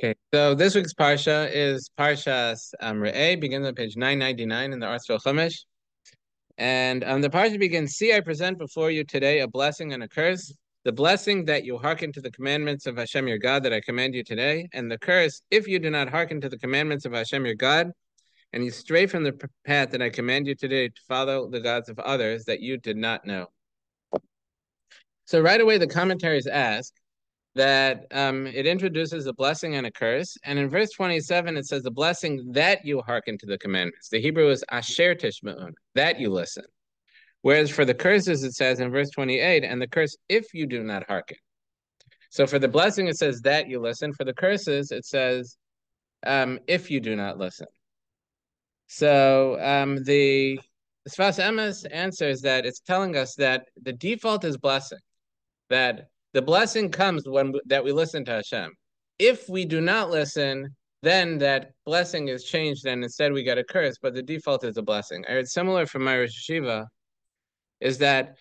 Okay, so this week's Parsha is Parshas Re'ei, begins on page 999 in the Arthur Chumash. And the Parsha begins, See, I present before you today a blessing and a curse. The blessing that you hearken to the commandments of Hashem your God that I command you today, and the curse if you do not hearken to the commandments of Hashem your God, and you stray from the path that I command you today to follow the gods of others that you did not know. So right away the commentaries ask, that it introduces a blessing and a curse. And in verse 27, it says the blessing that you hearken to the commandments. The Hebrew is asher tishma'un, that you listen. Whereas for the curses, it says in verse 28, and the curse if you do not hearken. So for the blessing, it says that you listen. For the curses, it says if you do not listen. So the Sfas Emes answers that it's telling us that the default is blessing, that the blessing comes when that we listen to Hashem. If we do not listen, then that blessing is changed and instead we get a curse, but the default is a blessing. I heard similar from my Rosh Hashiva, is that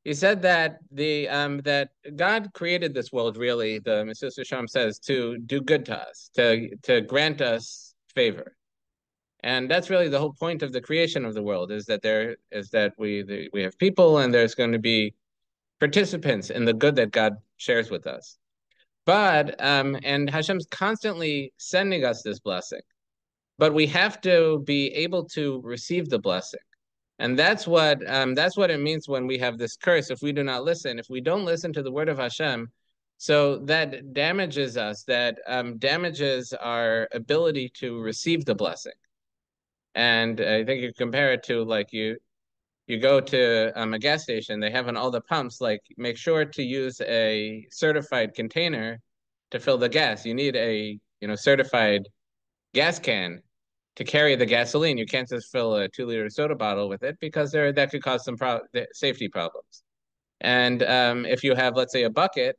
he said that that God created this world, really, the Mesilas Yesharim says, to do good to us, to grant us favor. And that's really the whole point of the creation of the world, is that we have people and there's going to be participants in the good that God shares with us. But and Hashem's constantly sending us this blessing, but we have to be able to receive the blessing, and that's what it means when we have this curse. If we do not listen, if we don't listen to the word of Hashem, so that damages us. That damages our ability to receive the blessing. And I think you compare it to like you go to a gas station, they have on all the pumps, like make sure to use a certified container to fill the gas. You need a certified gas can to carry the gasoline. You can't just fill a 2-liter soda bottle with it because that could cause some safety problems. And if you have, let's say, a bucket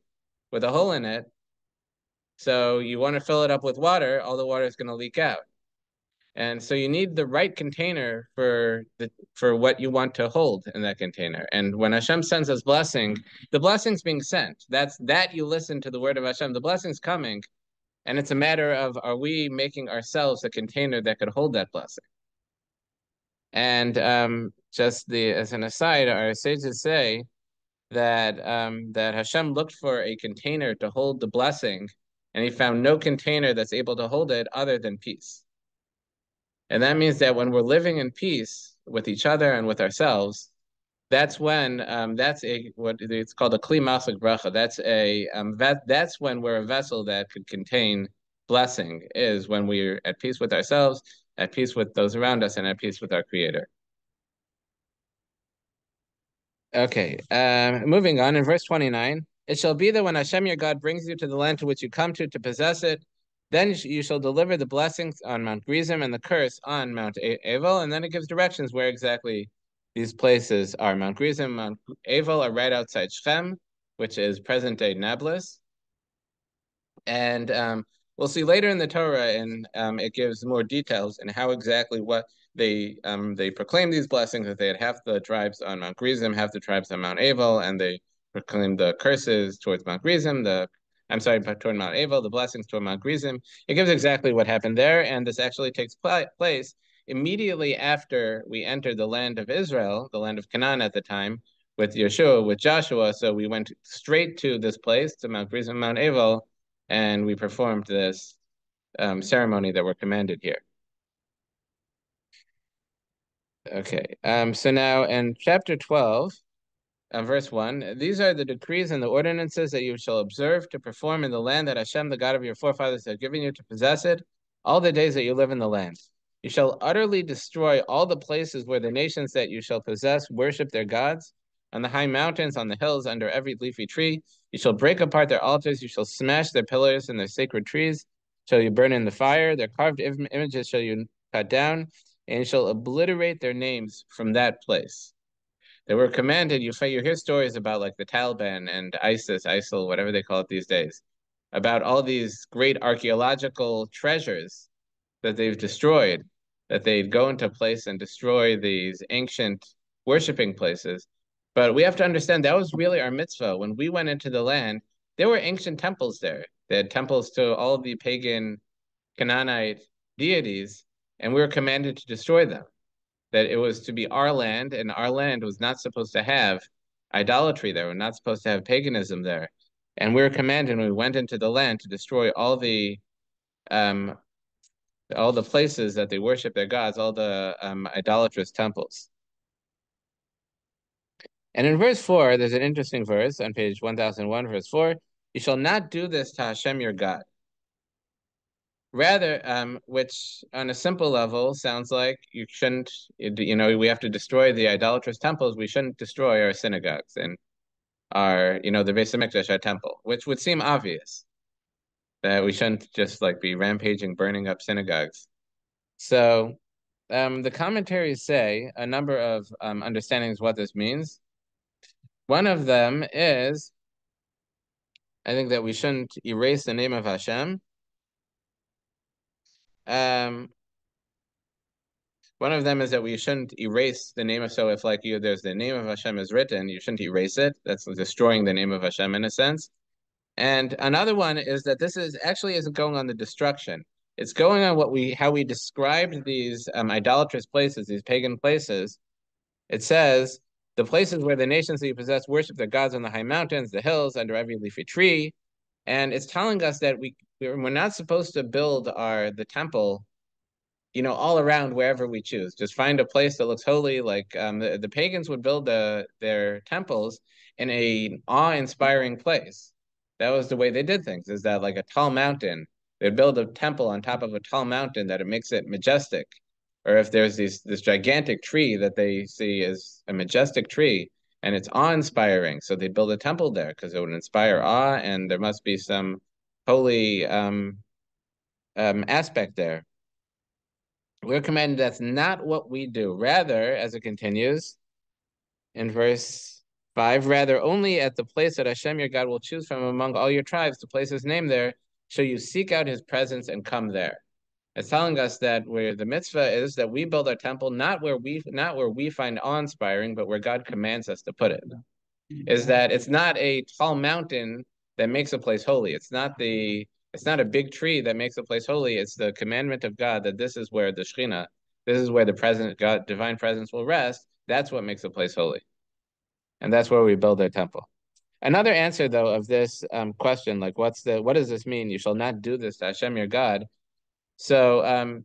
with a hole in it, so you want to fill it up with water, all the water is going to leak out. And so you need the right container for what you want to hold in that container. And when Hashem sends us blessing, the blessing's being sent. That's that you listen to the word of Hashem. The blessing's coming, and it's a matter of, are we making ourselves a container that could hold that blessing? And just as an aside, our sages say that Hashem looked for a container to hold the blessing, and he found no container that's able to hold it other than peace. And that means that when we're living in peace with each other and with ourselves, that's when that's what it's called a kli maslik bracha. That's when we're a vessel that could contain blessing, is when we're at peace with ourselves, at peace with those around us, and at peace with our Creator. Okay, moving on in verse 29, it shall be that when Hashem your God brings you to the land to which you come to possess it, then you shall deliver the blessings on Mount Gerizim and the curse on Mount Avel. And then it gives directions where exactly these places are. Mount Gerizim, Mount Avel are right outside Shechem, which is present-day Nablus. And we'll see later in the Torah, and it gives more details in how exactly what they proclaim these blessings, that they had half the tribes on Mount Gerizim, half the tribes on Mount Avel, and they proclaim the curses towards Mount Gerizim, toward Mount Avel, the blessings toward Mount Gerizim. It gives exactly what happened there, and this actually takes place immediately after we entered the land of Israel, the land of Canaan at the time, with Yeshua, with Joshua. So we went straight to this place, to Mount Gerizim, Mount Avel, and we performed this ceremony that we're commanded here. Okay, so now in chapter 12, verse 1, these are the decrees and the ordinances that you shall observe to perform in the land that Hashem, the God of your forefathers, has given you to possess it, all the days that you live in the land. You shall utterly destroy all the places where the nations that you shall possess worship their gods, on the high mountains, on the hills, under every leafy tree. You shall break apart their altars, you shall smash their pillars and their sacred trees, shall you burn in the fire, their carved images shall you cut down, and you shall obliterate their names from that place. They were commanded, you hear stories about like the Taliban and ISIL, whatever they call it these days, about all these great archaeological treasures that they've destroyed, that they'd go into a place and destroy these ancient worshiping places. But we have to understand that was really our mitzvah. When we went into the land, there were ancient temples there. They had temples to all the pagan Canaanite deities, and we were commanded to destroy them. That it was to be our land, and our land was not supposed to have idolatry there. We're not supposed to have paganism there. And we were commanded when we went into the land to destroy um all the places that they worship their gods, all the idolatrous temples. And in verse 4, there's an interesting verse on page 1001, verse 4. You shall not do this to Hashem your God. Rather, which on a simple level sounds like you shouldn't, we have to destroy the idolatrous temples. We shouldn't destroy our synagogues and the Beis Hamikdash, our temple, which would seem obvious that we shouldn't just like be rampaging, burning up synagogues. So, the commentaries say a number of understandings what this means. One of them is, I think that we shouldn't erase the name of Hashem. One of them is that we shouldn't erase the name of, so if like there's the name of Hashem is written, you shouldn't erase it. That's destroying the name of Hashem in a sense. And another one is that this isn't going on the destruction. It's going on how we described these idolatrous places, these pagan places. It says the places where the nations that you possess worship their gods on the high mountains, the hills, under every leafy tree. And it's telling us that we're not supposed to build the temple all around wherever we choose. Just find a place that looks holy. Like the pagans would build their temples in a awe-inspiring place. That was the way they did things, is that like a tall mountain, they'd build a temple on top of a tall mountain that it makes it majestic. Or if there's this gigantic tree that they see as a majestic tree and it's awe-inspiring, so they'd build a temple there because it would inspire awe and there must be some holy aspect there. We're commanded that's not what we do. Rather, as it continues in verse 5, rather only at the place that Hashem your God will choose from among all your tribes to place his name there, shall you seek out his presence and come there. It's telling us that where the mitzvah is that we build our temple not where we find awe-inspiring, but where God commands us to put it. Is that it's not a tall mountain that makes a place holy. It's not a big tree that makes a place holy. It's the commandment of God that this is where the Shekhinah, this is where the divine presence will rest. That's what makes a place holy. And that's where we build our temple. Another answer, though, of this question, like what does this mean? You shall not do this to Hashem your God. So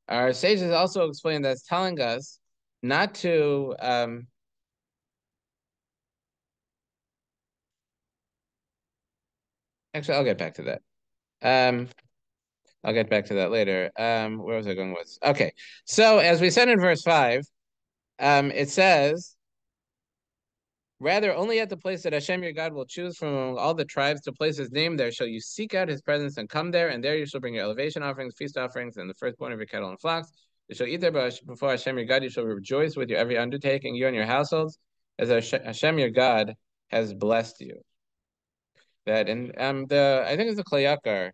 our sages also explain that it's telling us not to actually, I'll get back to that. I'll get back to that later. Where was I going with? Okay, so as we said in verse 5, it says, rather, only at the place that Hashem your God will choose from among all the tribes to place his name there shall you seek out his presence and come there, and there you shall bring your elevation offerings, feast offerings, and the firstborn of your cattle and flocks. You shall eat there before Hashem your God. You shall rejoice with your every undertaking, you and your households, as Hashem your God has blessed you. That and I think it's the Kli Yakar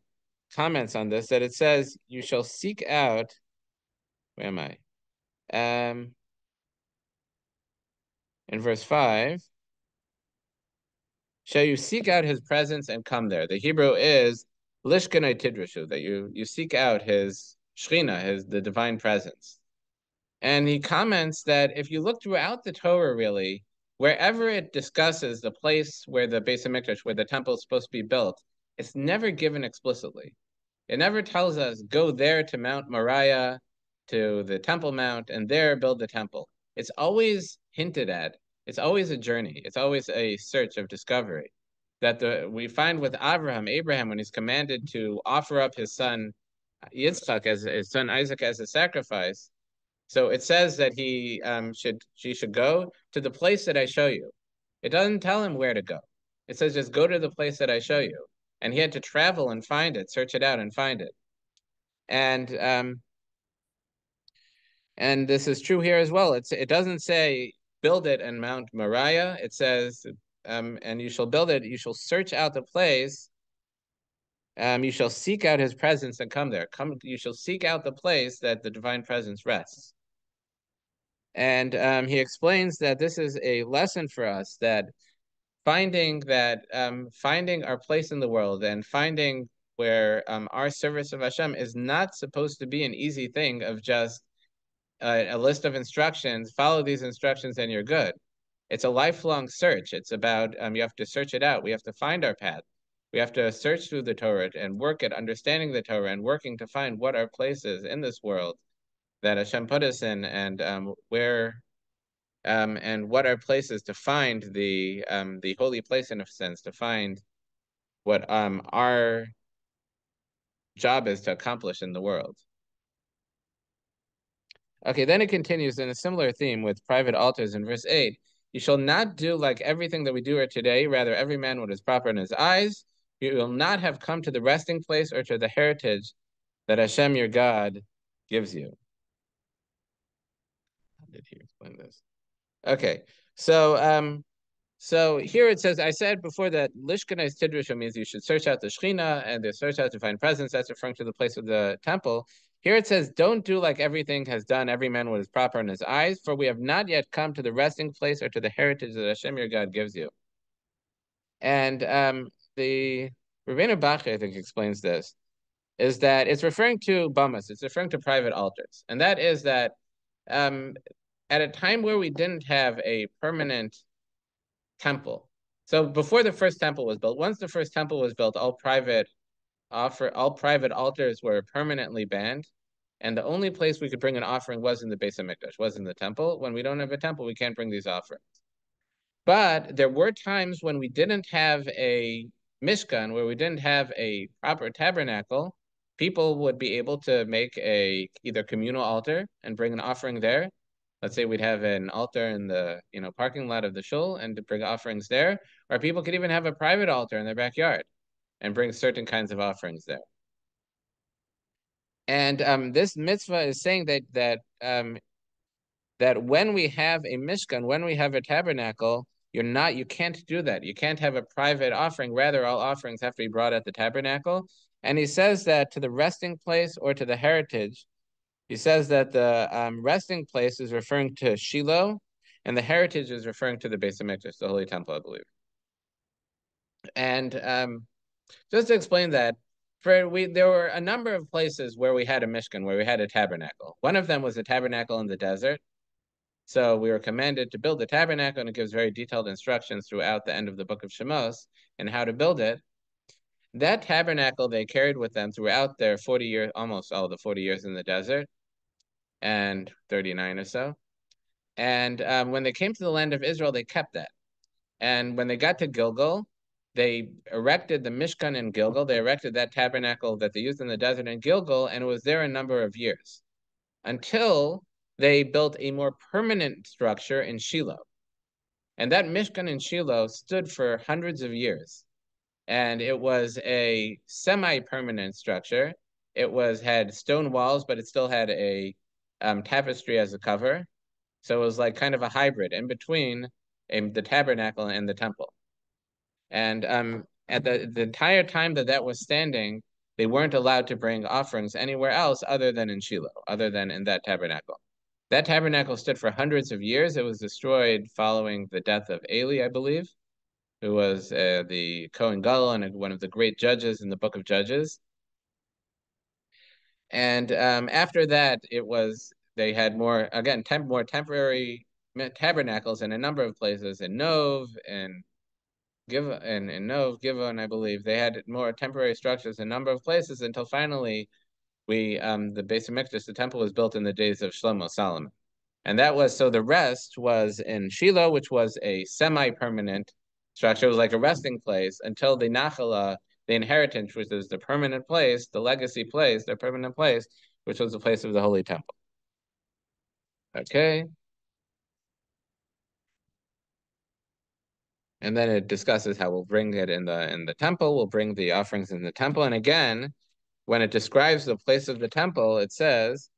comments on this, that it says you shall seek out, where am I? In verse 5, shall you seek out his presence and come there. The Hebrew is lishkanai tidrashu, that you seek out his Shekhinah, the divine presence. And he comments that if you look throughout the Torah, really, wherever it discusses the place where the Beis Hamikdash, where the temple is supposed to be built, it's never given explicitly. It never tells us, go there to Mount Moriah, to the Temple Mount, and there build the temple. It's always hinted at. It's always a journey. It's always a search of discovery. That we find with Abraham, when he's commanded to offer up his son Yitzchak, as his son Isaac, as a sacrifice. So it says that she should go to the place that I show you. It doesn't tell him where to go. It says just go to the place that I show you. And he had to travel and find it, search it out and find it. And this is true here as well. It doesn't say build it in Mount Moriah. It says, and you shall build it, you shall search out the place. You shall seek out his presence and come there. You shall seek out the place that the divine presence rests. And he explains that this is a lesson for us, that finding our place in the world and finding where our service of Hashem is not supposed to be an easy thing of just a list of instructions, follow these instructions and you're good. It's a lifelong search. It's about, you have to search it out. We have to find our path. We have to search through the Torah and work at understanding the Torah and working to find what our place is in this world that Hashem put us in, and and what our place is to find the holy place, in a sense, to find what our job is to accomplish in the world. Okay, then it continues in a similar theme with private altars in verse 8. You shall not do like everything that we do here today, rather every man what is proper in his eyes. You will not have come to the resting place or to the heritage that Hashem your God gives you. How did he explain this? Okay, so here it says, I said before that Lishkanais Tidrasha means you should search out the Shechina and to search out to find presence. That's referring to the place of the temple. Here it says, don't do like everything has done, every man what is proper in his eyes, for we have not yet come to the resting place or to the heritage that Hashem your God gives you. And the Rabbeinu Bachya, I think, explains this, is that it's referring to bamas, it's referring to private altars. And that is that at a time where we didn't have a permanent temple. So before the first temple was built, once the first temple was built, all private altars were permanently banned. And the only place we could bring an offering was in the Beis HaMikdash, was in the temple. When we don't have a temple, we can't bring these offerings. But there were times when we didn't have a Mishkan, where we didn't have a proper tabernacle. People would be able to make a either communal altar and bring an offering there. Let's say we'd have an altar in the parking lot of the shul and to bring offerings there, or people could even have a private altar in their backyard and bring certain kinds of offerings there. And this mitzvah is saying that when we have a mishkan, when we have a tabernacle, you can't do that. You can't have a private offering. Rather, all offerings have to be brought at the tabernacle. And he says that to the resting place or to the heritage, he says that the resting place is referring to Shiloh, and the heritage is referring to the Beis HaMikdash, the Holy Temple, I believe. And just to explain that, there were a number of places where we had a Mishkan, where we had a tabernacle. One of them was a tabernacle in the desert. So we were commanded to build the tabernacle, and it gives very detailed instructions throughout the end of the book of Shemos and how to build it. That tabernacle they carried with them throughout their 40 years, almost all the 40 years in the desert, and 39 or so. And when they came to the land of Israel, they kept that. And when they got to Gilgal, they erected the Mishkan in Gilgal. They erected that tabernacle that they used in the desert in Gilgal, and it was there a number of years until they built a more permanent structure in Shiloh. And that Mishkan in Shiloh stood for hundreds of years. And it was a semi-permanent structure. It had stone walls, but it still had a tapestry as a cover. So it was like kind of a hybrid in between the tabernacle and the temple. And at the entire time that was standing, they weren't allowed to bring offerings anywhere else other than in Shiloh, other than in that tabernacle. That tabernacle stood for hundreds of years. It was destroyed following the death of Eli, I believe, who was the Kohen Gadol and one of the great judges in the book of Judges. And after that, they had more temporary tabernacles in a number of places, in Nov and Givon, I believe. They had more temporary structures in a number of places until finally the Beis HaMikdash, the temple, was built in the days of Shlomo Solomon. And the rest was in Shiloh, which was a semi-permanent structure. It was like a resting place until the Nachala, the inheritance, which is the permanent place, the legacy place, the permanent place, which was the place of the Holy Temple. Okay. And then it discusses how we'll bring it in the temple. We'll bring the offerings in the temple. And again, when it describes the place of the temple, it says,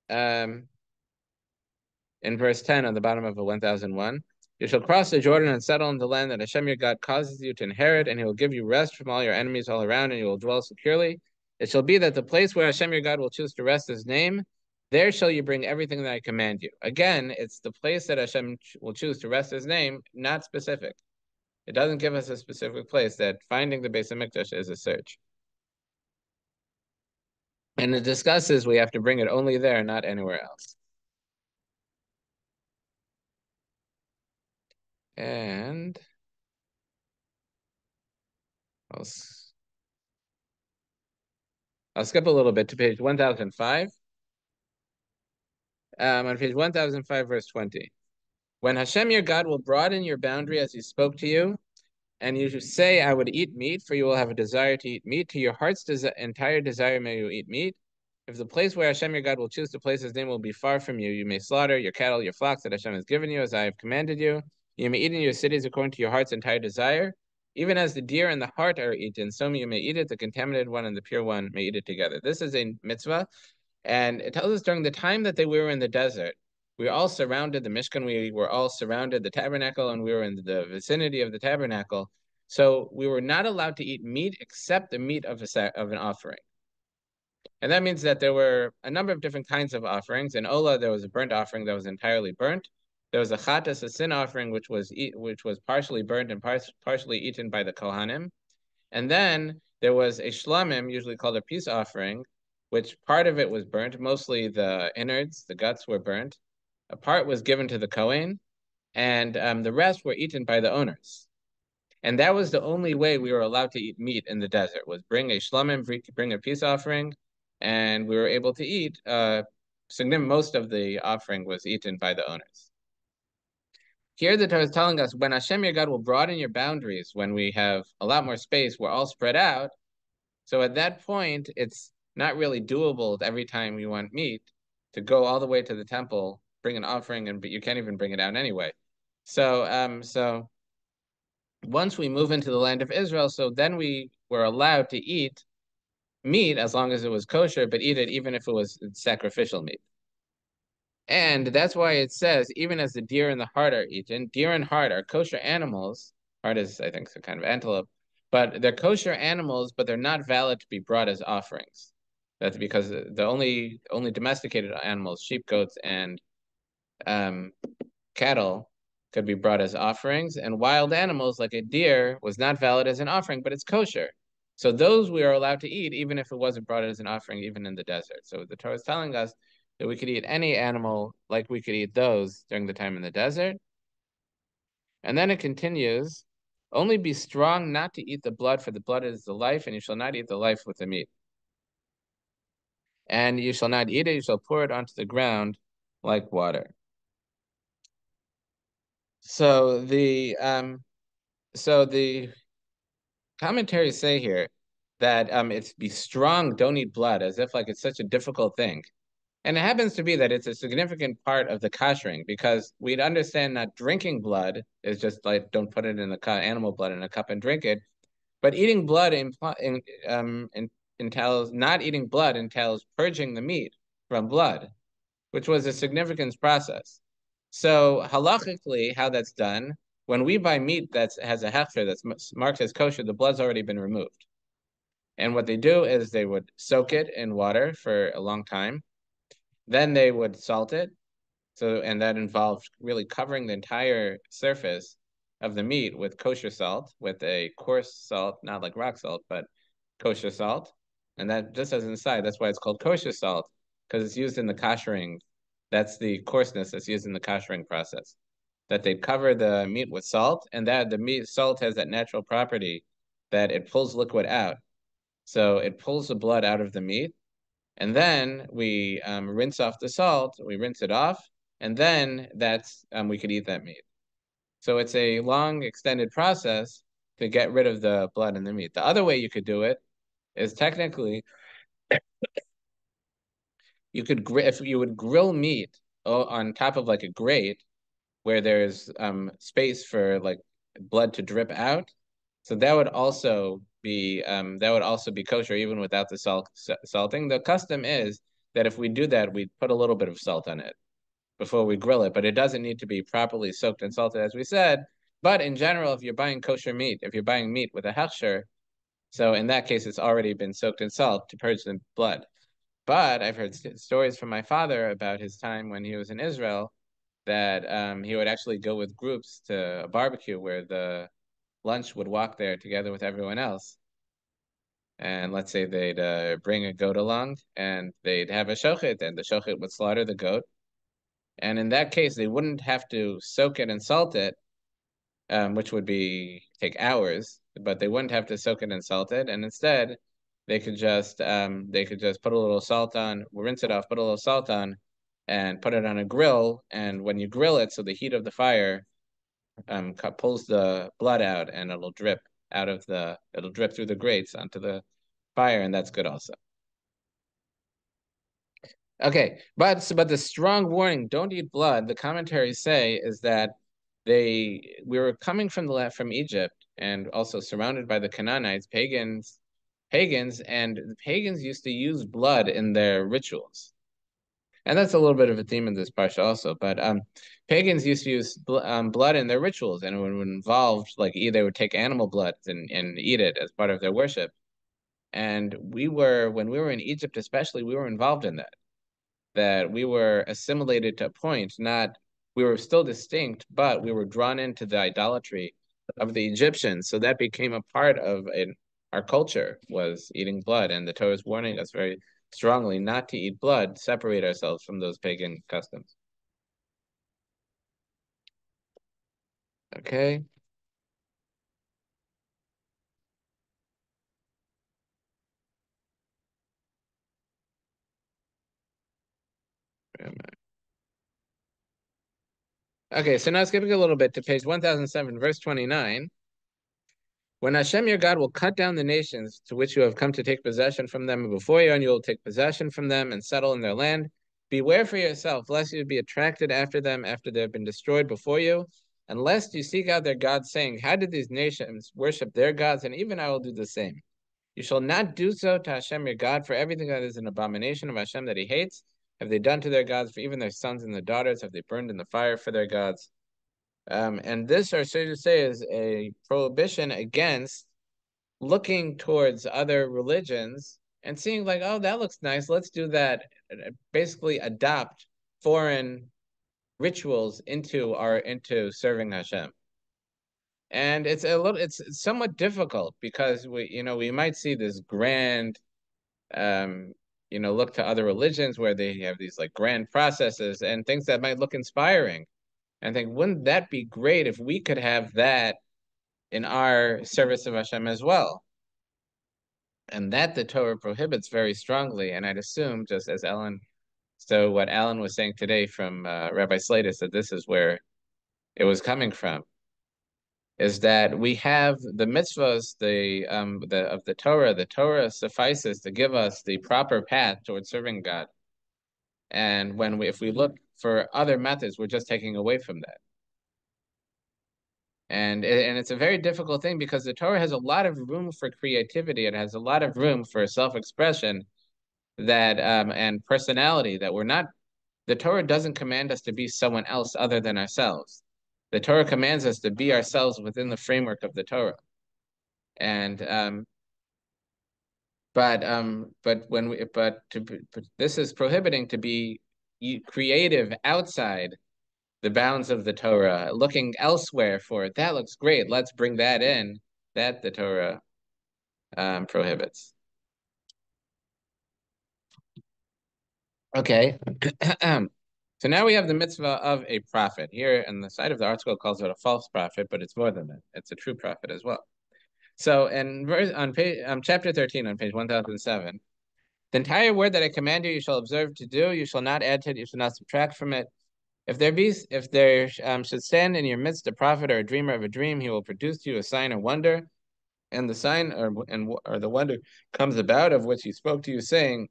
in verse 10 on the bottom of 1001, you shall cross the Jordan and settle in the land that Hashem your God causes you to inherit, and he will give you rest from all your enemies all around, and you will dwell securely. It shall be that the place where Hashem your God will choose to rest his name, there shall you bring everything that I command you. Again, it's the place that Hashem will choose to rest his name, not specific. It doesn't give us a specific place. That finding the Beis Hamikdash is a search. And it discusses we have to bring it only there, not anywhere else. And I'll, I'll skip a little bit to page 1005. On page 1005, verse 20. When Hashem your God will broaden your boundary as he spoke to you, and you say, I would eat meat, for you will have a desire to eat meat. To your heart's entire desire may you eat meat. If the place where Hashem your God will choose to place his name will be far from you, you may slaughter your cattle, your flocks that Hashem has given you, as I have commanded you. You may eat in your cities according to your heart's entire desire. Even as the deer and the hart are eaten, so you may eat it. The contaminated one and the pure one may eat it together. This is a mitzvah. And it tells us during the time that they were in the desert, we all surrounded the Mishkan, we were all surrounded the tabernacle, and we were in the vicinity of the tabernacle. So we were not allowed to eat meat except the meat of an offering. And that means that there were a number of different kinds of offerings. In Ola, there was a burnt offering that was entirely burnt. There was a chatas, a sin offering, which was partially burnt and partially eaten by the Kohanim. And then there was a shlamim, usually called a peace offering, which part of it was burnt. Mostly the innards, the guts were burnt. A part was given to the Kohen, and the rest were eaten by the owners. And that was the only way we were allowed to eat meat in the desert, was bring a shlamim, bring a peace offering, and we were able to eat. Most of the offering was eaten by the owners. Here the Torah is telling us, when Hashem your God will broaden your boundaries, when we have a lot more space, we're all spread out. So at that point, it's not really doable every time you want meat to go all the way to the temple, bring an offering, but you can't even bring it out anyway. So once we move into the land of Israel, so then we were allowed to eat meat as long as it was kosher, but eat it even if it was sacrificial meat. And that's why it says, even as the deer and the hart are eaten, deer and hart are kosher animals. Hart is, I think, some kind of antelope, but they're kosher animals, but they're not valid to be brought as offerings. That's because the only domesticated animals, sheep, goats, and cattle, could be brought as offerings, and wild animals like a deer was not valid as an offering, but it's kosher. So those we are allowed to eat, even if it wasn't brought as an offering, even in the desert. So the Torah is telling us that we could eat any animal like we could eat those during the time in the desert. And then it continues, only be strong not to eat the blood, for the blood is the life, and you shall not eat the life with the meat. And you shall not eat it, you shall pour it onto the ground like water. So the commentaries say here that it's be strong, don't eat blood, as if like it's such a difficult thing. And it happens to be that it's a significant part of the koshering, because we'd understand that drinking blood is just like, don't put it in the animal blood in a cup and drink it. But eating blood entails, not eating blood entails purging the meat from blood, which was a significant process. So halachically, how that's done, when we buy meat that has a hechsher that's marked as kosher, the blood's already been removed. And what they do is they would soak it in water for a long time. Then they would salt it. And that involved really covering the entire surface of the meat with kosher salt, with a coarse salt, not like rock salt, but kosher salt. And that, just as an aside, that's why it's called kosher salt, because it's used in the koshering. That's the coarseness that's used in the koshering process. That they cover the meat with salt, and that the salt has that natural property that it pulls liquid out. So it pulls the blood out of the meat, and then we rinse off the salt, we rinse it off, and then we could eat that meat. So it's a long, extended process to get rid of the blood in the meat. The other way you could do it is technically, if you would grill meat on top of like a grate where there's space for like blood to drip out, so that would also be kosher even without the salting. The custom is that if we do that, we put a little bit of salt on it before we grill it, but it doesn't need to be properly soaked and salted, as we said. But in general, if you're buying kosher meat, if you're buying meat with a hechsher, so in that case, it's already been soaked in salt to purge the blood. But I've heard stories from my father about his time when he was in Israel, that he would actually go with groups to a barbecue where the lunch would walk there together with everyone else. And let's say they'd bring a goat along and they'd have a shochet, and the shochet would slaughter the goat. And in that case, they wouldn't have to soak it and salt it, which would take hours, but they wouldn't have to soak it and salt it. And instead, they could just put a little salt on, rinse it off, put a little salt on, and put it on a grill. And when you grill it, so the heat of the fire pulls the blood out, and it'll drip through the grates onto the fire, and that's good also. Okay, but the strong warning, don't eat blood, the commentaries say, is that we were coming from Egypt and also surrounded by the Canaanites, pagans, and the pagans used to use blood in their rituals. And that's a little bit of a theme in this parsha also, but pagans used to use blood in their rituals, and it would involve, like, they would take animal blood and eat it as part of their worship. And when we were in Egypt especially, we were involved in that we were assimilated to a point, we were still distinct, but we were drawn into the idolatry of the Egyptians. So that became a part of our culture, was eating blood. And the Torah is warning us very strongly not to eat blood, separate ourselves from those pagan customs. Okay. Okay, so now skipping a little bit to page 1007, verse 29. When Hashem your God will cut down the nations to which you have come to take possession from them before you, and you will take possession from them and settle in their land, beware for yourself, lest you be attracted after them after they have been destroyed before you, and lest you seek out their gods, saying, how did these nations worship their gods? And even I will do the same. You shall not do so to Hashem your God, for everything that is an abomination of Hashem that he hates have they done to their gods, for even their sons and their daughters have they burned in the fire for their gods. And this, or so to say, is a prohibition against looking towards other religions and seeing like, oh, that looks nice, let's do that. Basically adopt foreign rituals into serving Hashem. And it's somewhat difficult because we might see this grand look to other religions where they have these like grand processes and things that might look inspiring. And think, wouldn't that be great if we could have that in our service of Hashem as well? And that the Torah prohibits very strongly. And I'd assume, just as what Alan was saying today from Rabbi Slatus, that this is where it was coming from, is that we have the mitzvahs, of the Torah. The Torah suffices to give us the proper path towards serving God. And if we look for other methods, we're just taking away from that. And it's a very difficult thing because the Torah has a lot of room for creativity. It has a lot of room for self-expression and personality that the Torah doesn't command us to be someone else other than ourselves. The Torah commands us to be ourselves within the framework of the Torah. And this is prohibiting to be creative outside the bounds of the Torah, looking elsewhere for it. That looks great. Let's bring that in. That the Torah prohibits. Okay. So now we have the mitzvah of a prophet. Here on the side of the article calls it a false prophet, but it's more than that. It's a true prophet as well. So on chapter 13 on page 1007, the entire word that I command you, you shall observe to do. You shall not add to it. You shall not subtract from it. If there should stand in your midst a prophet or a dreamer of a dream, he will produce to you a sign or wonder, and the sign or the wonder comes about of which he spoke to you, saying,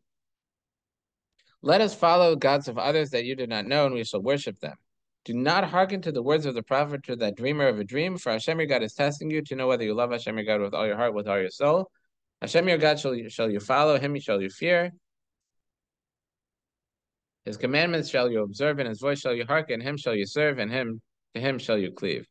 let us follow gods of others that you did not know, and we shall worship them. Do not hearken to the words of the prophet or that dreamer of a dream, for Hashem your God is testing you to know whether you love Hashem your God with all your heart, with all your soul. Hashem your God shall you follow, him shall you fear. His commandments shall you observe, and his voice shall you hearken, him shall you serve, and to him shall you cleave.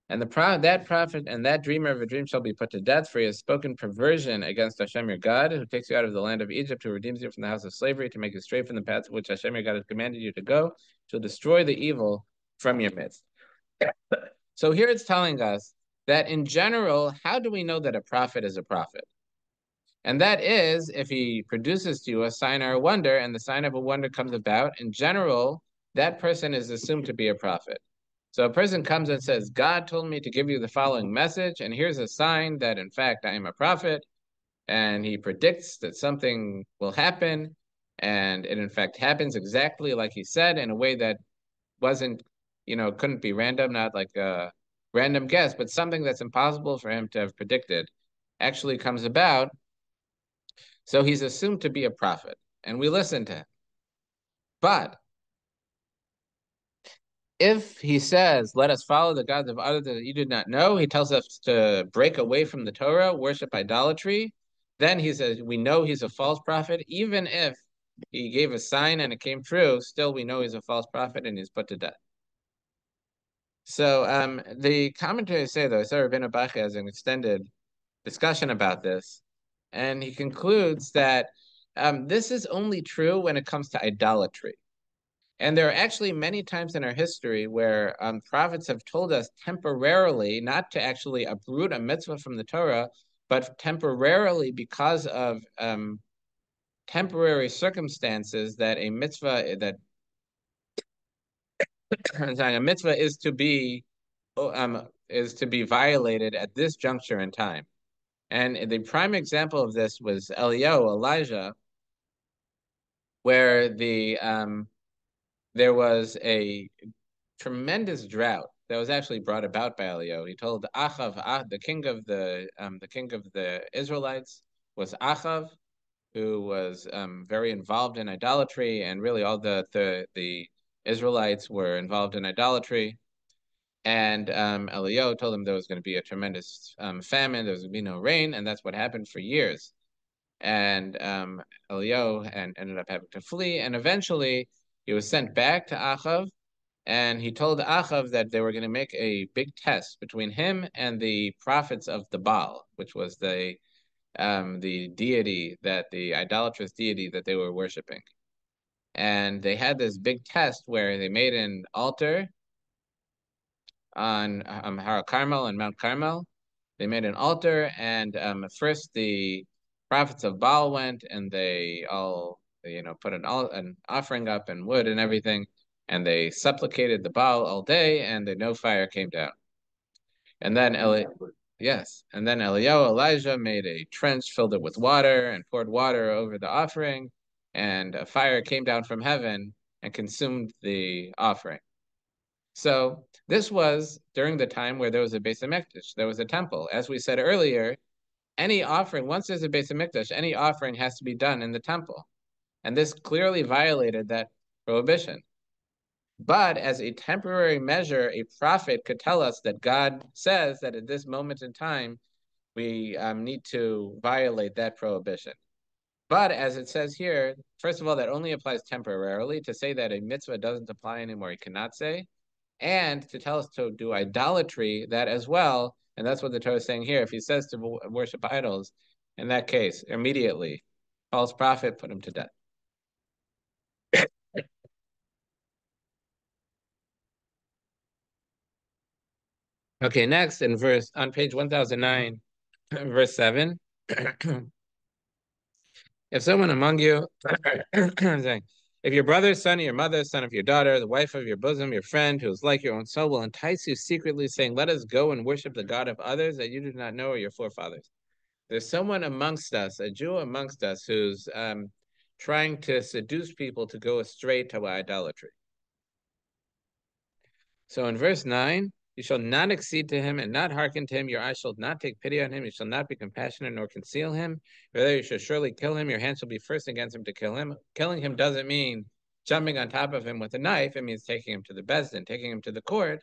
And that prophet and that dreamer of a dream shall be put to death, for he has spoken perversion against Hashem your God, who takes you out of the land of Egypt, who redeems you from the house of slavery, to make you straight from the path which Hashem your God has commanded you to go, to destroy the evil from your midst. So here it's telling us that in general, how do we know that a prophet is a prophet? And that is if he produces to you a sign or a wonder, and the sign of a wonder comes about, in general, that person is assumed to be a prophet. So a person comes and says, God told me to give you the following message, and here's a sign that in fact I am a prophet, and he predicts that something will happen, and it in fact happens exactly like he said in a way that wasn't, couldn't be random, not like a random guess, but something that's impossible for him to have predicted actually comes about. So he's assumed to be a prophet, and we listen to him. But if he says, let us follow the gods of others that you did not know, he tells us to break away from the Torah, worship idolatry, then he says, we know he's a false prophet. Even if he gave a sign and it came true, still we know he's a false prophet and he's put to death. So the commentators say, though, Sarah ben Abacha has an extended discussion about this, and he concludes that this is only true when it comes to idolatry. And there are actually many times in our history where prophets have told us temporarily not to actually uproot a mitzvah from the Torah, but temporarily because of temporary circumstances that a mitzvah a mitzvah is to be violated at this juncture in time. And the prime example of this was Elijah, where there was a tremendous drought that was actually brought about by Eliyahu. He told Achav, the king of the Israelites was Achav, who was very involved in idolatry, and really all the Israelites were involved in idolatry. And Eliyahu told him there was going to be a tremendous famine, there was going to be no rain, and that's what happened for years. And Eliyahu ended up having to flee, and eventually he was sent back to Achav, and he told Achav that they were going to make a big test between him and the prophets of the Baal, which was the deity, the idolatrous deity that they were worshiping. And they had this big test where they made an altar on Har Carmel and Mount Carmel. They made an altar, and first the prophets of Baal went, and they all, put an offering up and wood and everything, and they supplicated the Baal all day, and no fire came down. And then yes, and then Elijah made a trench, filled it with water, and poured water over the offering, and a fire came down from heaven and consumed the offering. So this was during the time where there was a Beis HaMikdash, there was a temple. As we said earlier, any offering, once there's a Beis HaMikdash, any offering has to be done in the temple. And this clearly violated that prohibition. But as a temporary measure, a prophet could tell us that God says that at this moment in time, we need to violate that prohibition. But as it says here, first of all, that only applies temporarily. To say that a mitzvah doesn't apply anymore, he cannot say. And to tell us to do idolatry, that as well. And that's what the Torah is saying here. If he says to worship idols, in that case, immediately, false prophet, put him to death. Okay, next on page 1009, verse 7. If someone among you, if your brother's son, or your mother's son, of your daughter, the wife of your bosom, your friend, who is like your own soul, will entice you secretly, saying, let us go and worship the God of others that you do not know, or your forefathers. There's someone amongst us, a Jew amongst us, who's trying to seduce people to go astray to idolatry. So in verse 9, you shall not accede to him and not hearken to him. Your eyes shall not take pity on him. You shall not be compassionate nor conceal him. Rather, you shall surely kill him. Your hand shall be first against him to kill him. Killing him doesn't mean jumping on top of him with a knife. It means taking him to the Beis Din, taking him to the court,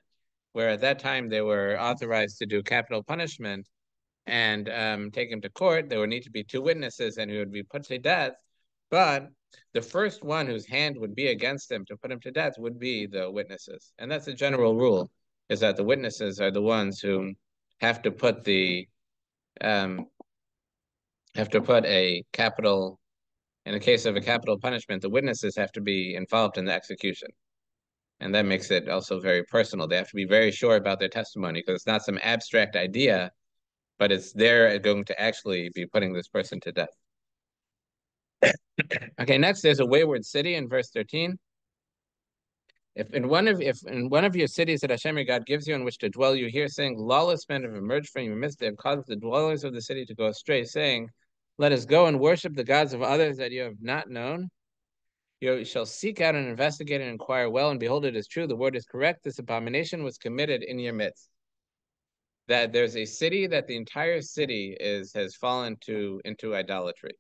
where at that time they were authorized to do capital punishment, and take him to court. There would need to be two witnesses, and he would be put to death. But the first one whose hand would be against him to put him to death would be the witnesses. And that's a general rule, is that the witnesses are the ones who have to put a capital, in the case of a capital punishment, the witnesses have to be involved in the execution. And that makes it also very personal. They have to be very sure about their testimony because it's not some abstract idea, but it's they're going to actually be putting this person to death. Okay, next there's a wayward city in verse 13. If in one of your cities that Hashem your God gives you in which to dwell, you hear saying, lawless men have emerged from your midst, they have caused the dwellers of the city to go astray, saying, let us go and worship the gods of others that you have not known. You shall seek out and investigate and inquire well, and behold, it is true, the word is correct. This abomination was committed in your midst. That there's a city that the entire city has fallen into idolatry.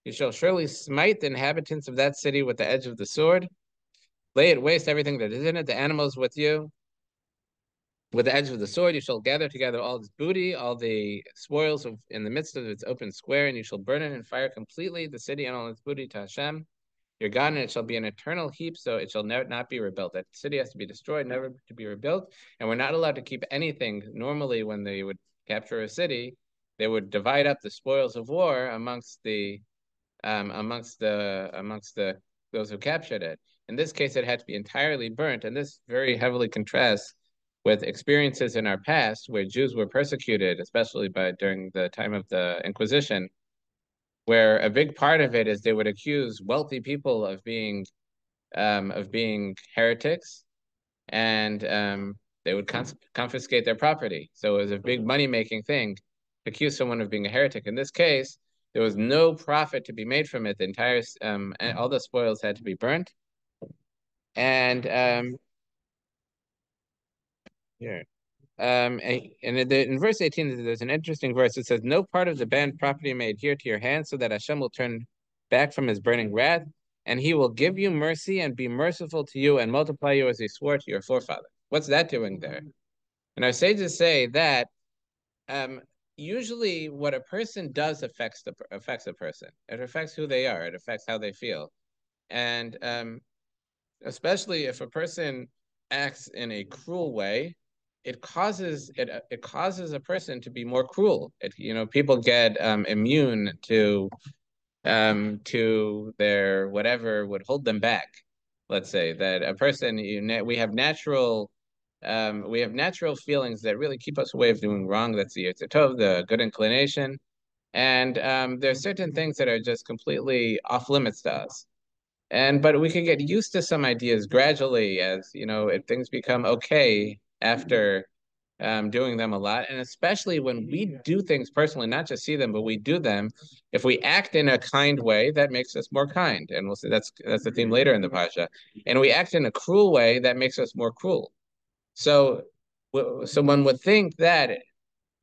You shall surely smite the inhabitants of that city with the edge of the sword, lay it waste everything that is in it, the animals with you. With the edge of the sword, you shall gather together all its booty, all the spoils in the midst of its open square, and you shall burn it in fire completely, the city and all its booty to Hashem, your God, and it shall be an eternal heap, so it shall never not be rebuilt. That city has to be destroyed, never to be rebuilt, and we're not allowed to keep anything. Normally, when they would capture a city, they would divide up the spoils of war amongst the those who captured it. In this case, it had to be entirely burnt, and this very heavily contrasts with experiences in our past where Jews were persecuted, especially during the time of the Inquisition, where a big part of it is they would accuse wealthy people of being heretics, and they would confiscate their property. So it was a big money-making thing to accuse someone of being a heretic. In this case, there was no profit to be made from it. The entire all the spoils had to be burnt. And here. In verse 18, there's an interesting verse. It says, no part of the banned property may adhere to your hand, so that Hashem will turn back from his burning wrath, and he will give you mercy and be merciful to you and multiply you as he swore to your forefather. What's that doing there? And our sages say that usually what a person does affects a person. It affects who they are. It affects how they feel. And especially if a person acts in a cruel way, it causes a person to be more cruel. People get immune to their whatever would hold them back. Let's say that a person we have natural feelings that really keep us away of doing wrong. That's the Yetzer Tov, the good inclination, and there's certain things that are just completely off limits to us. But we can get used to some ideas gradually as, if things become okay after doing them a lot. And especially when we do things personally, not just see them, but we do them. If we act in a kind way, that makes us more kind. And we'll see that's the theme later in the Parsha. And we act in a cruel way, that makes us more cruel. So one would think that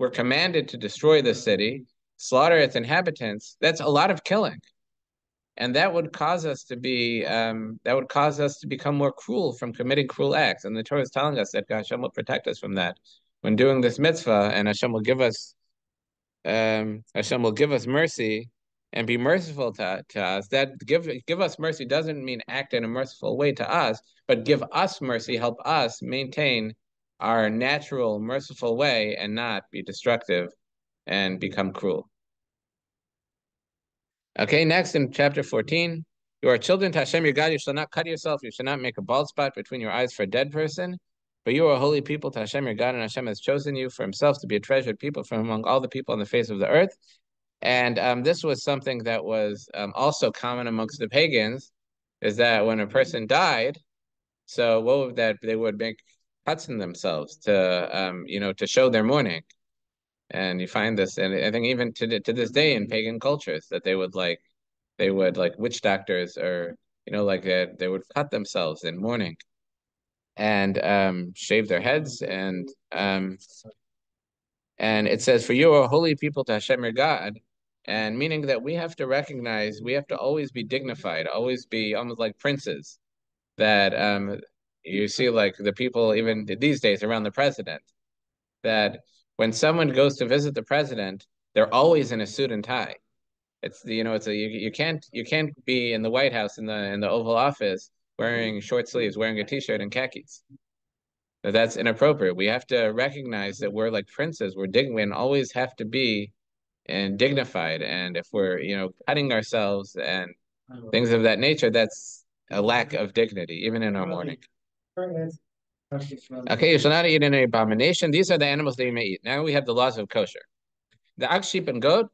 we're commanded to destroy the city, slaughter its inhabitants. That's a lot of killing. And that would cause us to become more cruel from committing cruel acts. And the Torah is telling us that Hashem will protect us from that when doing this mitzvah, and Hashem will give us mercy and be merciful to us. That give us mercy doesn't mean act in a merciful way to us, but give us mercy, help us maintain our natural merciful way and not be destructive and become cruel. Okay, next in chapter 14, you are children to Hashem your God. You shall not cut yourself. You shall not make a bald spot between your eyes for a dead person. But you are a holy people to Hashem your God, and Hashem has chosen you for himself to be a treasured people from among all the people on the face of the earth. And this was something that was also common amongst the pagans, is that when a person died, so what would that they would make cuts in themselves to show their mourning. And you find this, and I think even to this day in pagan cultures, that they would like witch doctors, or they would cut themselves in mourning and shave their heads, and it says, for you are a holy people to Hashem your God, and meaning that we have to recognize, we have to always be dignified, always be almost like princes. That you see, like the people even these days around the president, that when someone goes to visit the president, they're always in a suit and tie. You can't be in the White House in the Oval Office wearing short sleeves, wearing a t-shirt and khakis. That's inappropriate. We have to recognize that we're like princes. We're dignified and always have to be dignified. And if we're cutting ourselves and things of that nature, that's a lack of dignity, even in our mourning. Okay, you shall not eat any abomination. These are the animals that you may eat. Now we have the laws of kosher. The ox, sheep, and goat.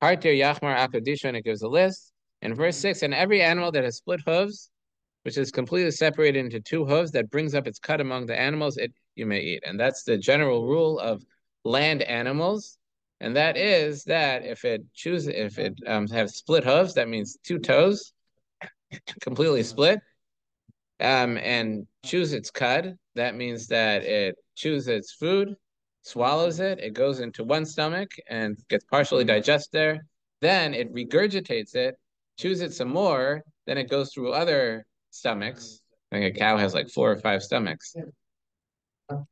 Hartir Yachmar Akadisha, and it gives a list. In verse 6, and every animal that has split hooves, which is completely separated into two hooves, that brings up its cut among the animals, it you may eat. And that's the general rule of land animals. And that is that if it has split hooves, that means two toes, completely split, and chews its cud, that means that it chews its food, swallows it, it goes into one stomach and gets partially digested there. Then it regurgitates it, chews it some more, then it goes through other stomachs. I think a cow has like 4 or 5 stomachs.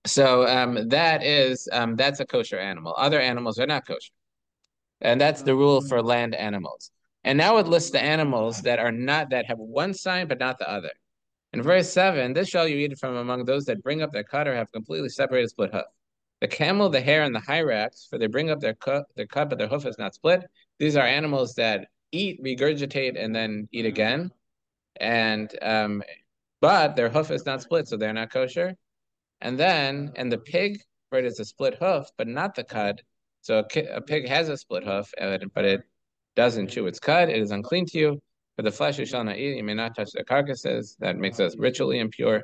So that's a kosher animal. Other animals are not kosher. And that's the rule for land animals. And now it lists the animals that are not that have one sign but not the other. In verse 7, this shall you eat from among those that bring up their cud or have completely separated split hoof. The camel, the hare, and the hyrax, for they bring up their cud, but their hoof is not split. These are animals that eat, regurgitate, and then eat again. And but their hoof is not split, so they're not kosher. And the pig, for it is a split hoof, but not the cud. So a pig has a split hoof, but it doesn't chew its cud. It is unclean to you. For the flesh you shall not eat. You may not touch their carcasses. That makes us ritually impure.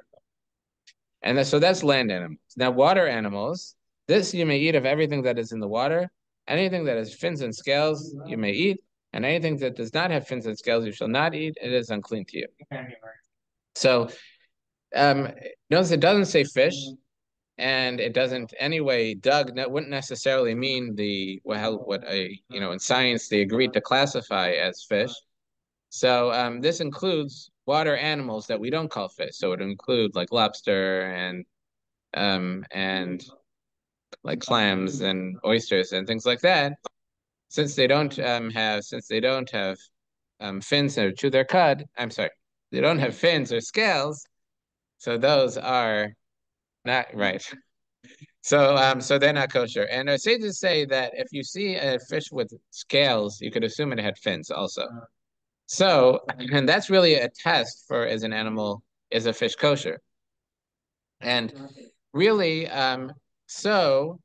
And so that's land animals. Now, water animals, this you may eat of everything that is in the water. Anything that has fins and scales you may eat. And anything that does not have fins and scales you shall not eat. It is unclean to you. So notice it doesn't say fish. And it doesn't anyway. Doug wouldn't necessarily mean in science they agreed to classify as fish. So this includes water animals that we don't call fish. So it would include like lobster and like clams and oysters and things like that. Since they don't have fins or chew their cud. I'm sorry, they don't have fins or scales. So those are not right. So they're not kosher. And I say to say that if you see a fish with scales, you could assume it had fins also. So, and that's really a test for is an animal, is a fish kosher? And really, so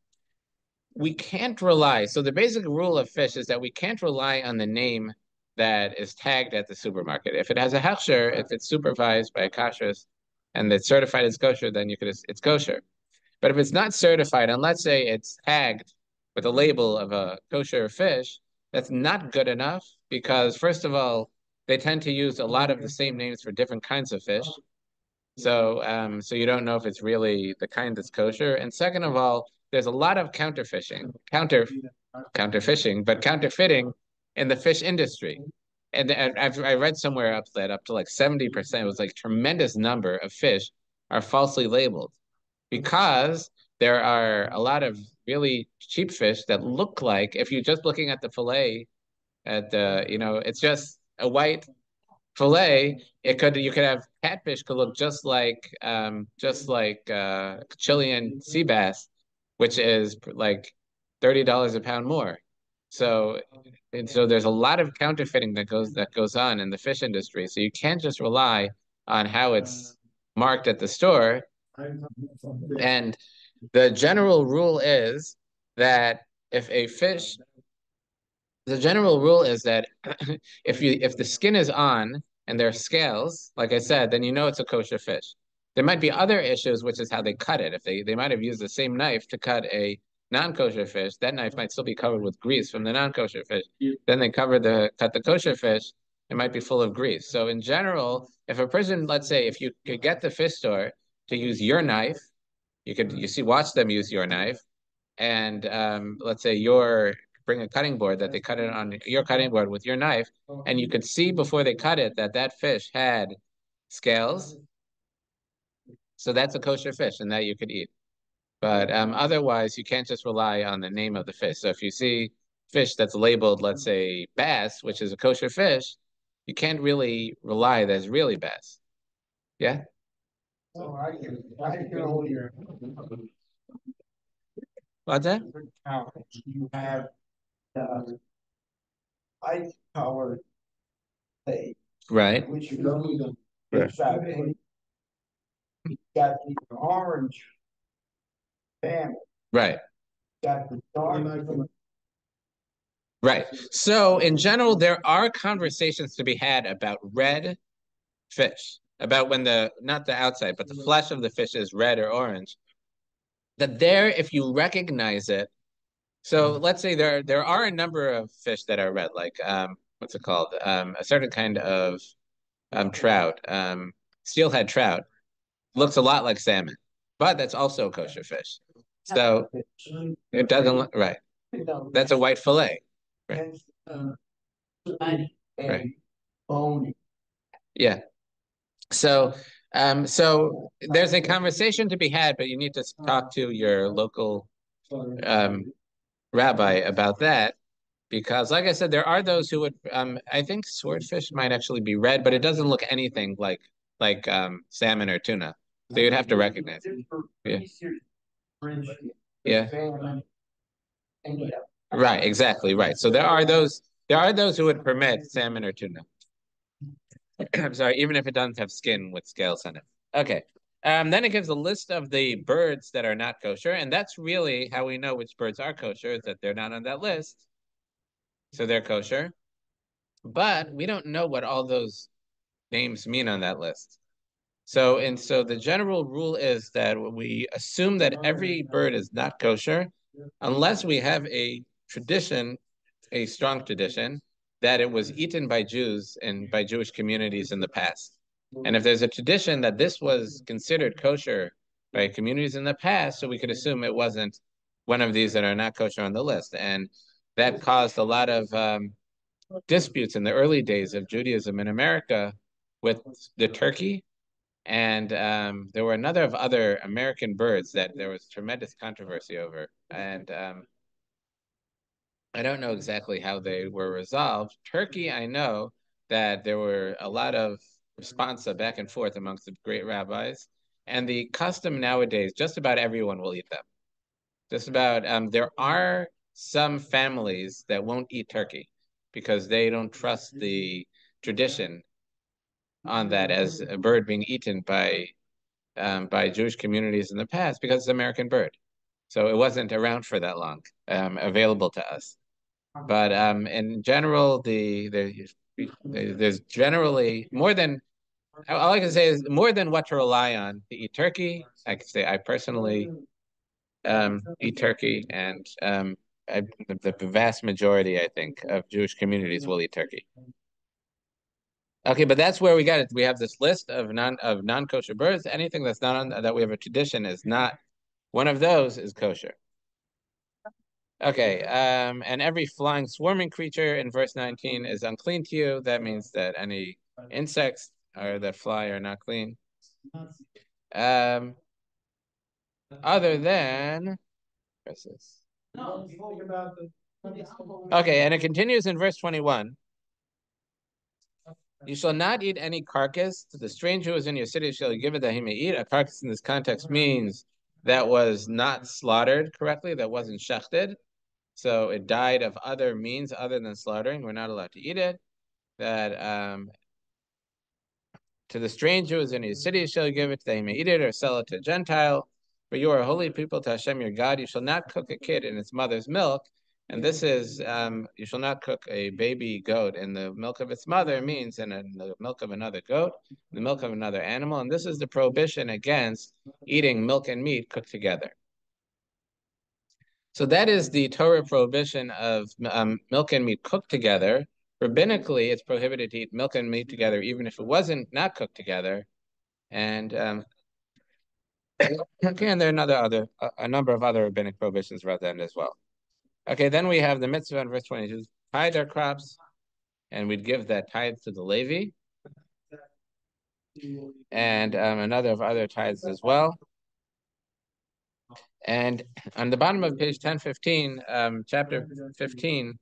we can't rely. So the basic rule of fish is that we can't rely on the name that is tagged at the supermarket. If it has a hechsher, if it's supervised by a kashrus and it's certified as kosher, then it's kosher. But if it's not certified, and let's say it's tagged with a label of a kosher fish, that's not good enough because, first of all, they tend to use a lot of the same names for different kinds of fish. So you don't know if it's really the kind that's kosher. And second of all, there's a lot of counterfishing, but counterfeiting in the fish industry. And I read somewhere up to like 70%, it was like tremendous number of fish are falsely labeled because there are a lot of really cheap fish that look like, if you're just looking at the fillet, it's just a white fillet. You could have catfish could look just like Chilean sea bass, which is like $30 a pound more. So there's a lot of counterfeiting that goes on in the fish industry. So you can't just rely on how it's marked at the store. And the general rule is that if a fish, the general rule is that if the skin is on and there are scales, like I said, then you know it's a kosher fish. There might be other issues, which is how they cut it. If they might have used the same knife to cut a non-kosher fish, that knife might still be covered with grease from the non-kosher fish. Then they cut the kosher fish, it might be full of grease. So in general, if a person, let's say, if you could get the fish store to use your knife, watch them use your knife, and let's say bring a cutting board that they cut it on your cutting board with your knife, and you could see before they cut it that fish had scales. So that's a kosher fish, and that you could eat. But otherwise, you can't just rely on the name of the fish. So if you see fish that's labeled, let's say bass, which is a kosher fish, you can't really rely that it's really bass. Yeah. So I can hold your. What's that? You have high powered play. Right. Which you don't even right. got the orange family. Right. Got the dark. Right. So in general, there are conversations to be had about red fish, about when not the outside, but the flesh of the fish is red or orange. That there, if you recognize it, so let's say there are a number of fish that are red, like what's it called? A certain kind of trout, steelhead trout, looks a lot like salmon, but that's also a kosher fish. So it doesn't look right. That's a white fillet. Right. Right. Yeah. So there's a conversation to be had, but you need to talk to your local um, rabbi about that because, like I said, there are those who would. I think swordfish might actually be red, but it doesn't look anything like salmon or tuna. So you'd have to recognize it. Yeah. Yeah. Right. Exactly. Right. So there are those. There are those who would permit salmon or tuna. I'm sorry, even if it doesn't have skin with scales on it. Okay. Then it gives a list of the birds that are not kosher, and that's really how we know which birds are kosher, is that they're not on that list. So they're kosher. But we don't know what all those names mean on that list. So the general rule is that we assume that every bird is not kosher unless we have a tradition, a strong tradition, that it was eaten by Jews and by Jewish communities in the past. And if there's a tradition that this was considered kosher by communities in the past, so we could assume it wasn't one of these that are not kosher on the list. And that caused a lot of disputes in the early days of Judaism in America with the turkey. And there were another of other American birds that there was tremendous controversy over. And I don't know exactly how they were resolved. Turkey, I know that there were a lot of responsa back and forth amongst the great rabbis. And the custom nowadays, just about everyone will eat them. Just about, there are some families that won't eat turkey because they don't trust the tradition on that as a bird being eaten by Jewish communities in the past because it's an American bird. So it wasn't around for that long, available to us. But in general, there's generally more than all I can say is more than what to rely on to eat turkey. I can say I personally eat turkey, and the vast majority, I think, of Jewish communities will eat turkey. Okay, but that's where we got it. We have this list of non kosher birds. Anything that's not on that we have a tradition is not one of those is kosher. Okay, and every flying swarming creature in verse 19 is unclean to you. That means that any insects or that fly are not clean. Um, other than where's this? Okay, and it continues in verse 21. You shall not eat any carcass. To the stranger who is in your city shall you give it that he may eat. A carcass in this context means that was not slaughtered correctly, that wasn't shechted. So it died of other means other than slaughtering. We're not allowed to eat it. That to the stranger who is in his city shall you give it that he may eat it or sell it to a Gentile. For you are a holy people to Hashem your God. You shall not cook a kid in its mother's milk. And this is, you shall not cook a baby goat in the milk of its mother means in the milk of another goat, the milk of another animal. And this is the prohibition against eating milk and meat cooked together. So that is the Torah prohibition of milk and meat cooked together. Rabbinically, it's prohibited to eat milk and meat together, even if it wasn't not cooked together. And okay, and there are a number of other rabbinic prohibitions around that as well. Okay, then we have the mitzvah in verse 22, tithe their crops, and we'd give that tithe to the Levi, and another of other tithes as well. And on the bottom of page 1015, chapter 15,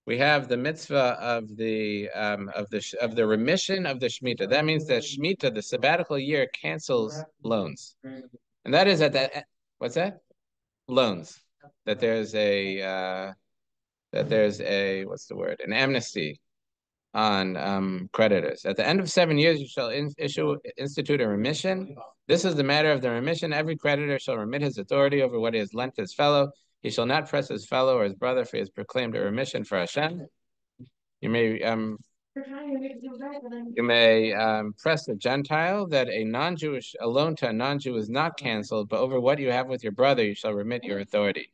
we have the mitzvah of the remission of the Shemitah. That means that Shemitah, the sabbatical year, cancels loans. And that is at that, what's that? Loans. That there's a what's the word? An amnesty on creditors. At the end of 7 years, you shall institute a remission. This is the matter of the remission. Every creditor shall remit his authority over what he has lent his fellow. He shall not press his fellow or his brother, for he has proclaimed a remission for Hashem. You may press the Gentile that a non-Jewish a loan to a non-Jew is not canceled, but over what you have with your brother, you shall remit your authority.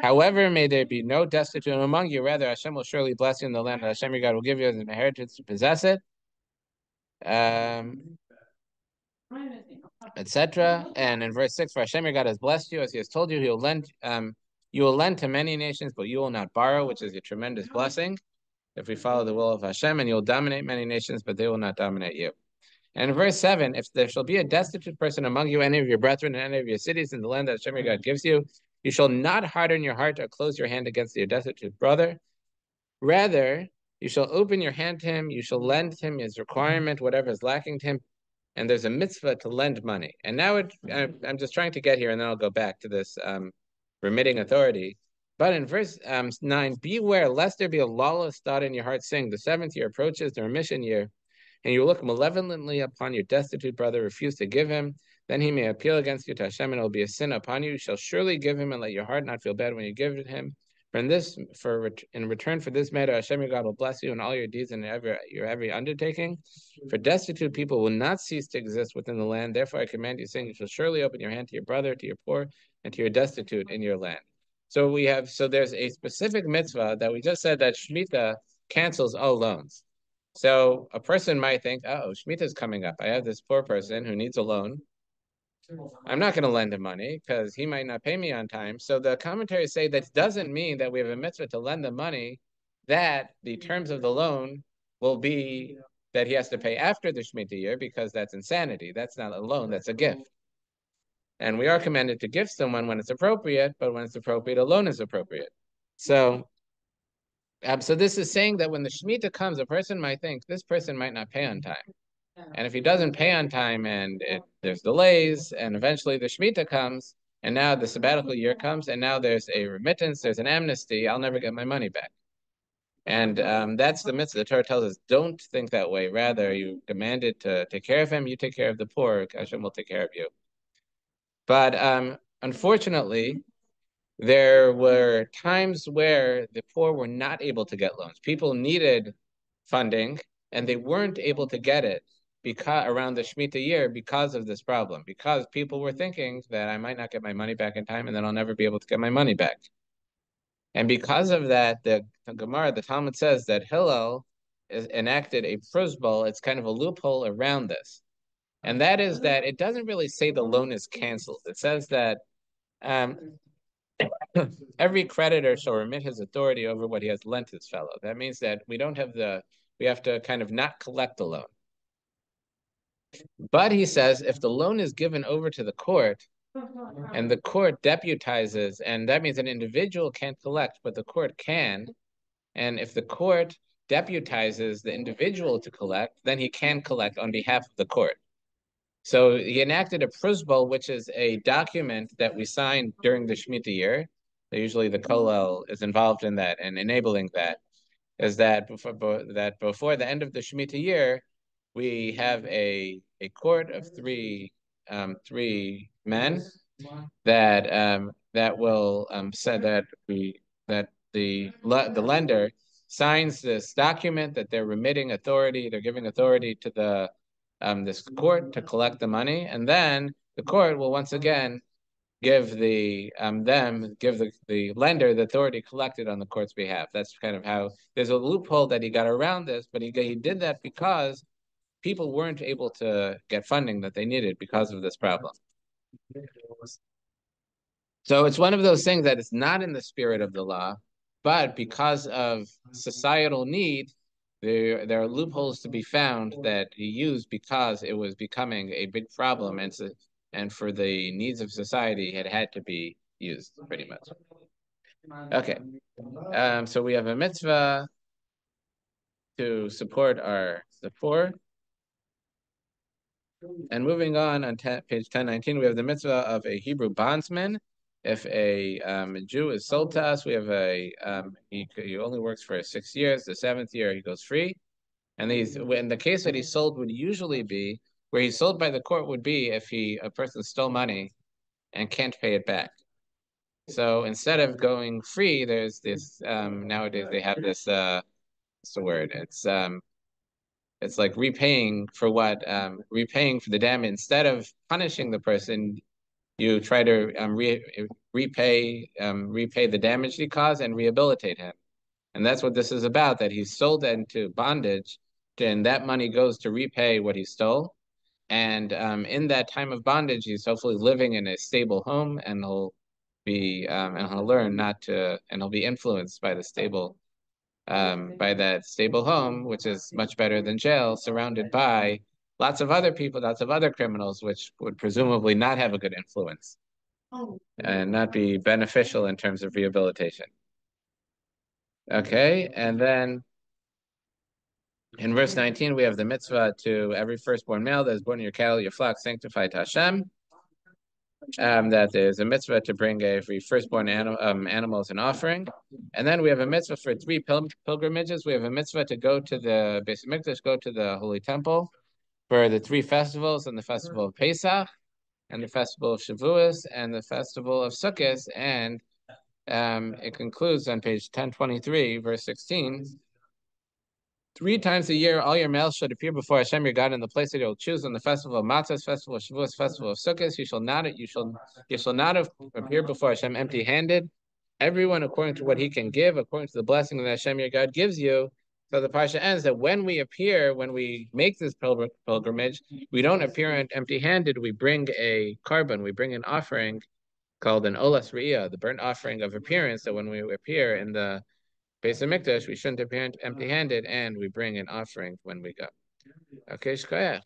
However, may there be no destitute among you. Rather, Hashem will surely bless you in the land that Hashem your God will give you as an inheritance to possess it, etc. And in verse 6, for Hashem your God has blessed you, as he has told you, he will lend. You will lend to many nations, but you will not borrow, which is a tremendous blessing. If we follow the will of Hashem, and you'll dominate many nations, but they will not dominate you. And in verse 7, if there shall be a destitute person among you, any of your brethren, and any of your cities in the land that Hashem your God gives you, you shall not harden your heart or close your hand against your destitute brother. Rather, you shall open your hand to him, you shall lend him his requirement, whatever is lacking to him, and there's a mitzvah to lend money. And now I'm just trying to get here, and then I'll go back to this remitting authority. But in verse 9, beware lest there be a lawless thought in your heart, saying, the 7th year approaches, the remission year, and you look malevolently upon your destitute brother, refuse to give him, then he may appeal against you to Hashem, and it will be a sin upon you. You shall surely give him, and let your heart not feel bad when you give it him. For in return for this matter, Hashem your God will bless you in all your deeds and your every undertaking. For destitute people will not cease to exist within the land. Therefore, I command you, saying, you shall surely open your hand to your brother, to your poor, and to your destitute in your land. So there's a specific mitzvah that we just said that Shemitah cancels all loans. So a person might think, oh, Shemitah is coming up. I have this poor person who needs a loan. I'm not going to lend him money because he might not pay me on time. So the commentaries say that doesn't mean that we have a mitzvah to lend the money, that the terms of the loan will be that he has to pay after the Shemitah year, because that's insanity. That's not a loan, that's a gift. And we are commanded to give someone when it's appropriate, but when it's appropriate, a loan is appropriate. So this is saying that when the Shemitah comes, a person might think this person might not pay on time. And if he doesn't pay on time and there's delays, and eventually the Shemitah comes, and now the sabbatical year comes, and now there's a remittance, there's an amnesty, I'll never get my money back. And that's the mitzvah. The Torah tells us, don't think that way. Rather, you demanded to take care of him, you take care of the poor, Hashem will take care of you. But unfortunately, there were times where the poor were not able to get loans. People needed funding, and they weren't able to get it around the Shemitah year because of this problem, because people were thinking that I might not get my money back in time, and then I'll never be able to get my money back. And because of that, the Gemara, the Talmud says that Hillel enacted a prosbul. It's kind of a loophole around this. And that is that it doesn't really say the loan is canceled. It says that every creditor shall remit his authority over what he has lent his fellow. That means that we have to kind of not collect the loan. But he says, if the loan is given over to the court, and the court deputizes, and that means an individual can't collect, but the court can. And if the court deputizes the individual to collect, then he can collect on behalf of the court. So he enacted a prosbul, which is a document that we sign during the Shemitah year. Usually the Kollel is involved in that and enabling that. Is that before the end of the Shemitah year, we have a court of three men that will say that the lender signs this document that they're remitting authority, they're giving authority to the this court to collect the money, and then the court will once again give the lender the authority collected on the court's behalf. That's kind of how there's a loophole that he got around this, but he did that because people weren't able to get funding that they needed because of this problem. So it's one of those things that it's not in the spirit of the law, but because of societal need, there are loopholes to be found that he used because it was becoming a big problem, and for the needs of society, it had to be used pretty much. Okay, so we have a mitzvah to support the poor. And moving on page 1019, we have the mitzvah of a Hebrew bondsman. if a Jew is sold to us, we have he only works for 6 years. The 7th year he goes free, and in the case that he's sold would usually be where he's sold by the court would be if a person stole money and can't pay it back. So instead of going free, there's this nowadays they have this what's the word? It's like repaying for repaying for the damage. Instead of punishing the person, you try to repay the damage he caused and rehabilitate him. And that's what this is about, that he's sold into bondage, and that money goes to repay what he stole. And in that time of bondage, he's hopefully living in a stable home, and he'll learn not to, and he'll be influenced by by that stable home, which is much better than jail, surrounded by lots of other people, lots of other criminals, which would presumably not have a good influence and not be beneficial in terms of rehabilitation. Okay, and then in verse 19, we have the mitzvah to every firstborn male that is born in your cattle, your flock, sanctified to Hashem. That there's a mitzvah to bring every firstborn animal as an offering. And then we have a mitzvah for 3 pilgrimages. We have a mitzvah to go to the Beis Hamikdash, go to the Holy Temple for the 3 festivals, and the festival of Pesach, and the festival of Shavuos, and the festival of Sukkot. And it concludes on page 1023, verse 16. 3 times a year, all your males should appear before Hashem your God in the place that you will choose on the festival of Matzos, festival of Shavuos, festival of Sukkot. You shall not appear before Hashem empty-handed. Everyone according to what he can give, according to the blessing that Hashem your God gives you. So the Parsha ends that when we make this pilgrimage, we don't appear empty-handed. We bring a carbon, we bring an offering called an Olas Re'ei, the burnt offering of appearance. So when we appear in the Beis Hamikdash, we shouldn't appear empty-handed, and we bring an offering when we go. Okay, shkoyach.